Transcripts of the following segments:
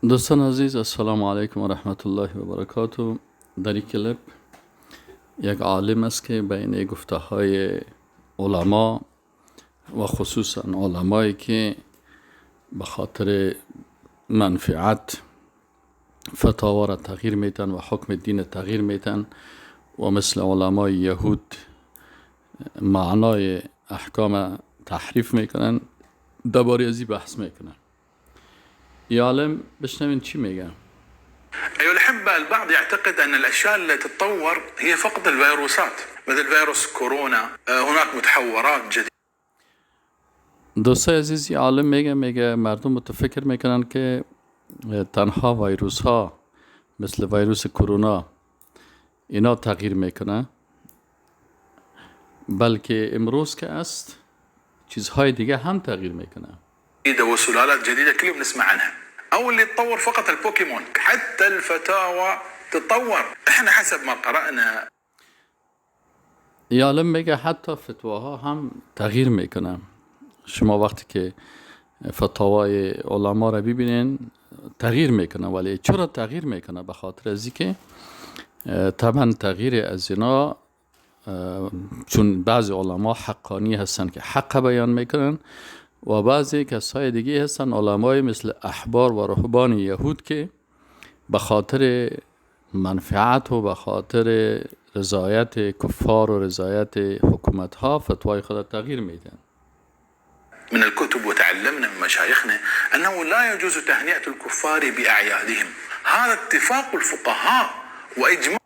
دوستان عزیز، السلام علیکم و رحمت الله و برکاته. در این کلیپ یک عالم است که بین گفته های علما و خصوصا علمایی که به خاطر منفعت فتاوا را تغییر میتن و حکم دین تغییر میتن و مثل علمای یهود معنای احکام تحریف میکنن، درباره ازی بحث میکنن. این عالم بشنوین چی میگن. أيها الأحبة، البعض يعتقد أن الأشياء التي تتطور هي فقط الفيروسات، مثل فيروس كورونا. هناك متحورات جديدة. دوستای عزیز، این عالم میگه مردم متفکر میکنن که تنها ویروس ها مثل ویروس کرونا اینا تغییر میکنه، بلکه امروز که است چیزهای دیگه هم تغییر میکنه. وسلالات جديدة كل يوم نسمع عنها. أو اللي تطور فقط البوكيمون، حتى الفتاوى تتطور. احنا حسب ما قرأنا. این عالم میگه حتی فتواها هم تغییر میکنه. شما وقتی که فتاوای علما را ببینین تغییر میکنه، ولی چرا تغییر میکنه؟ به خاطر ازی که طبعا تغییر از اینا چون بعضی علما حقانی هستن که حق بیان میکنن و بعضی کسای دیگه هستن علمای مثل احبار و رهبان یهود که به خاطر منفعت و به خاطر رضایت کفار و رضایت حکومت ها فتوای خود تغییر میدن. من الكتب وتعلمنا من مشايخنا أنه لا يجوز تهنئة الكفار بأعيادهم. هذا اتفاق الفقهاء وإجماع.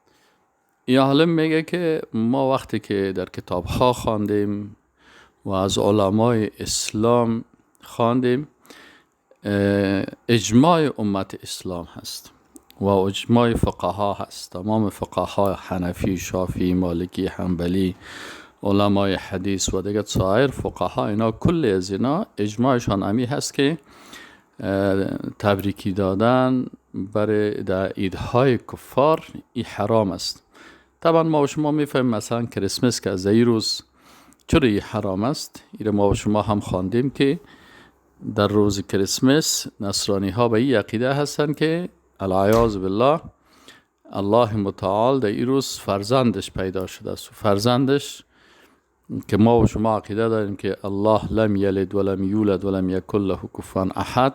این عالم میگه که ما وقتی که در کتاب ها خواندیم و از علمای اسلام خواندیم، اجماع امت اسلام هست و اجماع فقها هست. تمام فقها حنفی، شافعی، مالکی، حنبلی، علمای حدیث و دیگر سایر فقها اینا کل از اینا اجماعشان امی هست که تبریکی دادن برای در عیدهای کفار ای حرام است. طبعا ما و شما میفهمیم مثلا کریسمس که از این روز چرا ای حرام است. این ما و شما هم خواندیم که در روز کریسمس نصرانی ها به این عقیده هستن که العیاذ بالله الله متعال در این روز فرزندش پیدا شده است و فرزندش که ما و شما عقیده داریم که الله لم یلد ولم یولد ولم یکن له کفوا احد،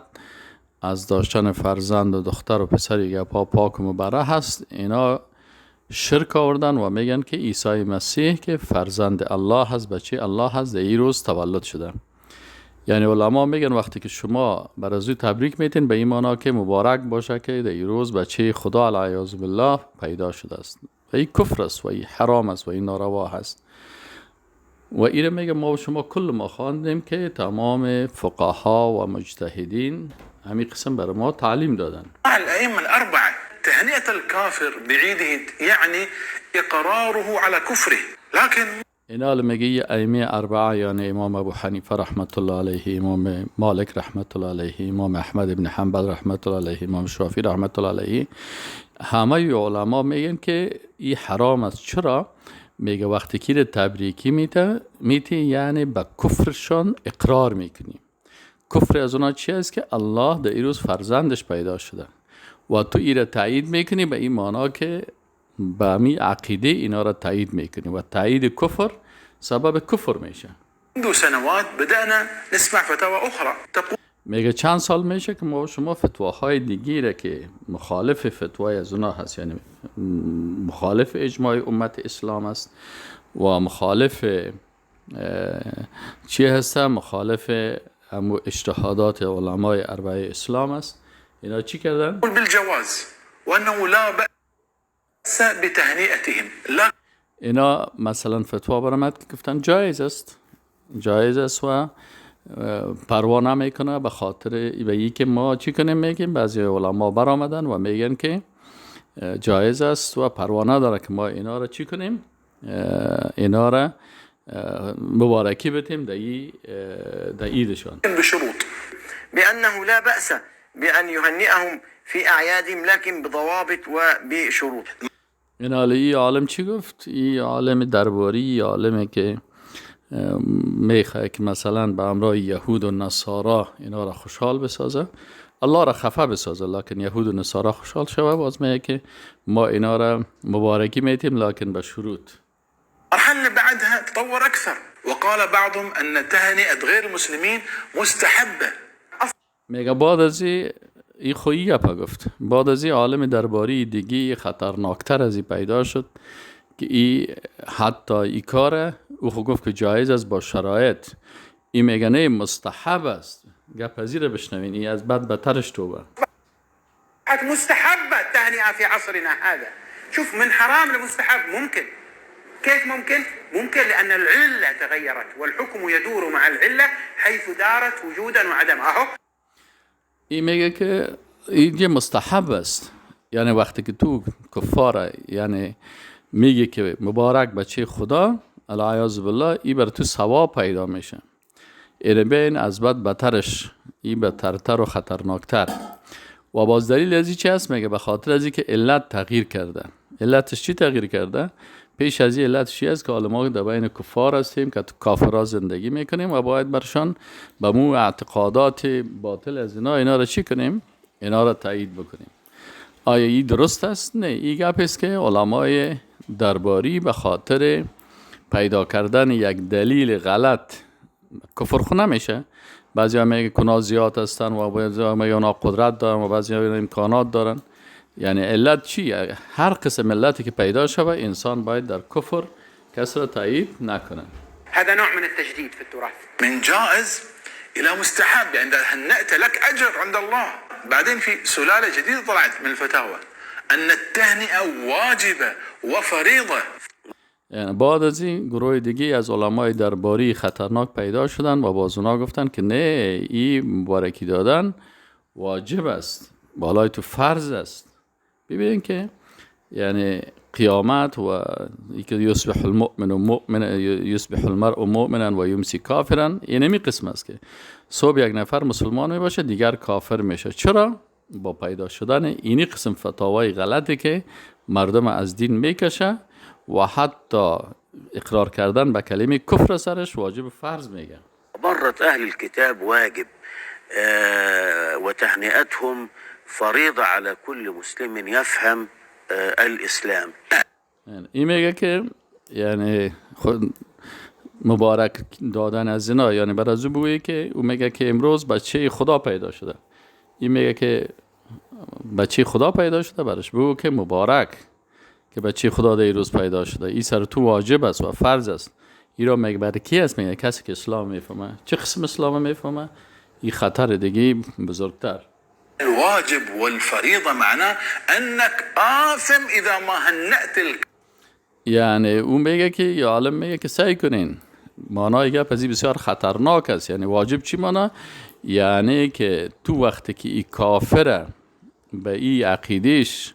از داشتن فرزند و دختر و پسر یک پاک و مبرأ هست. اینا شرک آوردن و میگن که عیسی مسیح که فرزند الله هست، بچه الله هست، در این روز تولد شده. یعنی علما میگن وقتی که شما بر از او تبریک میتین به این معنا که مبارک باشه که در این روز بچه خدا العیاذ بالله پیدا شده است و این کفر است و این حرام است و این ناروا هست. و این میگه ما و شما کل ما خواندیم که تمام فقها و مجتهدین همین قسم بر ما تعلیم دادن. الأئمة الأربعة تهنئة الكافر بعيده يعني إقراره على كفره. لكن اینا میگه ائمه اربعه یعنی امام ابو حنیفه رحمت الله علیه، امام مالک رحمت الله علیه، امام احمد ابن حنبل رحمت الله علیه، امام شافعی رحمت الله علیه، همه علما میگن که این حرام است. چرا؟ میگه وقتی که تبریکی میتی یعنی با کفرشان اقرار میکنی. کفر از اونا چی است؟ که الله در این روز فرزندش پیدا شده و تو این را تایید میکنی به این معنا که به امی عقیده اینا را تایید میکنی و تایید کفر سبب کفر میشه. منذ سنوات بدأنا نسمع فتاوى أخرى تقول. میگه چند سال میشه که ما شما فتواهای دیگه که مخالف فتوای از اونا هست، یعنی مخالف اجماع امت اسلام است و مخالف چی هست؟ مخالف اجتهادات علمای اربعه اسلام است. اینا چی کردن؟ بالجواز وأنه لا بأس بتهنئتهم. لا. اینا مثلا فتوا برآمد که گفتن جایز است و پروا نمیکنه به خاطر به که ما چی کنیم. میگیم بعضی علما برآمدن و میگن که جایز است و پروا نداره که ما اینا را چی کنیم، اینا را مبارکی بدیم در عیدشان. بشروط بأنه لا بأس بأن يهنئهم في أعيادهم لكن بضوابط وبشروط. این عالم چی گفت؟ این عالم درباری، عالمی که میخواه که مثلا به همراه یهود و نصارا اینا را خوشحال بسازه، الله را خفه بسازه، لکن یهود و نصارا خوشحال شوه. باز میگه که ما اینا را مبارکی میتیم لکن به شروط. المرحلة بعدها تطور أكثر، وقال بعضهم أن تهنئة غير المسلمين مستحبة. میگه بعد از این خویی گپا گفت، بعد از این عالم درباری دیگی خطرناکتر از این پیدا شد که ای حتی ای کاره او خود گفت که جایز است با شرایط. این میگه نه مستحب است. گپ از این رو بشنوین، این از بد بدترش توبه. مستحبة التهنئة في عصرنا هذا. شوف من حرام لمستحب ممكن. كيف ممكن؟ ممكن لأن العلة تغيرت والحكم يدور مع العلة حيث دارت وجودا وعدم. أهو این میگه که این مستحب است. یعنی وقتی که تو کفاره یعنی میگه که مبارک بچه خدا، العیاذ بالله، این بر تو ثواب پیدا میشه. این بین از بد بدترش، این بدترتر و خطرناکتر. و باز دلیل از این چی هست؟ میگه به خاطر از این که علت تغییر کرده. علتش چی تغییر کرده؟ پیش از این علت چی است که ما در بین کفار هستیم که کافرها زندگی میکنیم و باید برشان به مو اعتقادات باطل از اینا را چی کنیم؟ اینا را تایید بکنیم. آیا این درست است؟ نه، این گپ است که علمای درباری به خاطر پیدا کردن یک دلیل غلط کفر خو نمیشه. بعضی هم میگه گناه زیاد هستن و بعضی هم میگه اونا قدرت دارن و بعضی هم امکانات دارن. یعنی علت چیه؟ هر قسم علتی که پیدا شوه انسان باید در کفر کس را تایید نکنه. هذا نوع من التجديد في التراث، من جائز الى مستحب، يعني اذا هنأت لك اجر عند الله. بعدين في سلاله جديده طلعت من الفتاوى ان التهنئه واجبه وفريضه. یعنی بعد از این گروه دیگه از علمای درباری خطرناک پیدا شدن و باز اونا گفتن که نه، این مبارکی دادن واجب است، بالای تو فرض است. ببین که یعنی قیامت و اینکه یصبح المرء مؤمنا و یمسی کافرا، این نمی قسم است که صبح یک نفر مسلمان می باشه دیگر کافر میشه. چرا؟ با پیدا شدن اینی قسم فتاوای غلطی که مردم از دین میکشه و حتی اقرار کردن به کلمه کفر سرش واجب فرض میگه. برت اهل الكتاب واجب وتهنئتهم فريضة على كل مسلم يفهم الاسلام. یعنی این میگه که یعنی خود مبارک دادن از زنا، یعنی بر از او بگویی که او میگه که امروز بچه خدا پیدا شده. این میگه که بچه خدا پیدا شده، برش بگو که مبارک که بچه خدا در روز پیدا شده. این سر تو واجب است و فرض است. این را میگه برای کی است؟ میگه کسی که اسلام میفهمه. چه قسم اسلام میفهمه؟ این خطر دیگه بزرگتر. الواجب والفريضة معناه أنك آثم إذا ما هنأت یعنی اون میگه که یا عالم میگه که سعی کنین. معنای گپ از این بسیار خطرناک است. یعنی واجب چی معنی؟ یعنی که تو وقتی که این کافره به این عقیدش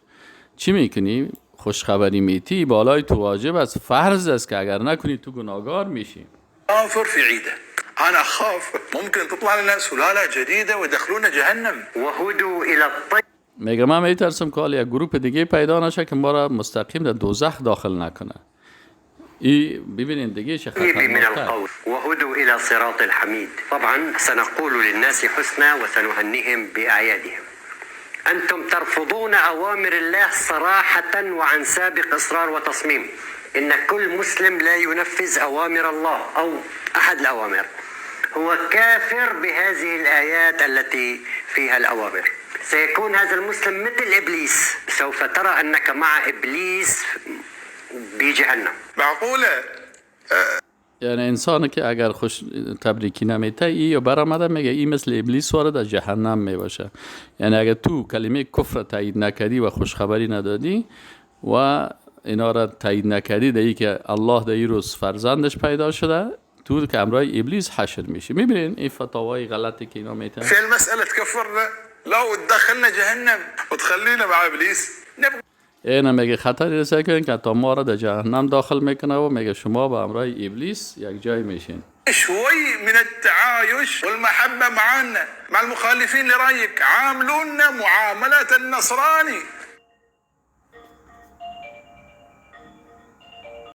چی میکنی؟ خوشخبری میتی، بالای تو واجب است، فرض است که اگر نکنی تو گناهگار میشی. كافر في عيده. أنا أخاف ممكن تطلع لنا سلالة جديدة ويدخلونا جهنم. وهدوا الى الطيب. میگه من میترسم که یک گروه دیگه پیدا نشه که ما را مستقیم در دوزخ داخل نکنه. این ببینین دیگه چه خطرناکه. وهدوا الى صراط الحميد. طبعا سنقول للناس حسنا وسنهنئهم باعيادهم. انتم ترفضون اوامر الله صراحة وعن سابق اصرار وتصميم. ان كل مسلم لا ينفذ اوامر الله او احد الاوامر هو كافر بهذه الآيات التي فيها الأوامر. سيكون هذا المسلم مثل إبليس، سوف ترى أنك مع إبليس بجهنم. معقولة؟ یعنی انسانی که اگر خوش تبریکی نمیته ای یا برآمده میگه این مثل ابلیس وارد جهنم میباشه. یعنی اگر تو کلمه کفر تایید نکردی و خوشخبری ندادی و اینا را تایید نکردی در که الله در این روز فرزندش پیدا شده، تو که امرای ابلیس حشر میشه. میبینین این فتاوای غلطی که اینا میتن. في المسألة تكفرنا لا وتدخلنا جهنم وتخلينا مع إبليس. اینا میگه خطری رسه کنین که تا ما را در جهنم داخل میکنه و میگه شما با امرای ابلیس یک جای میشین. شوي من التعايش والمحبة معنا مع المخالفين لرأيك، عاملونا معاملة النصراني.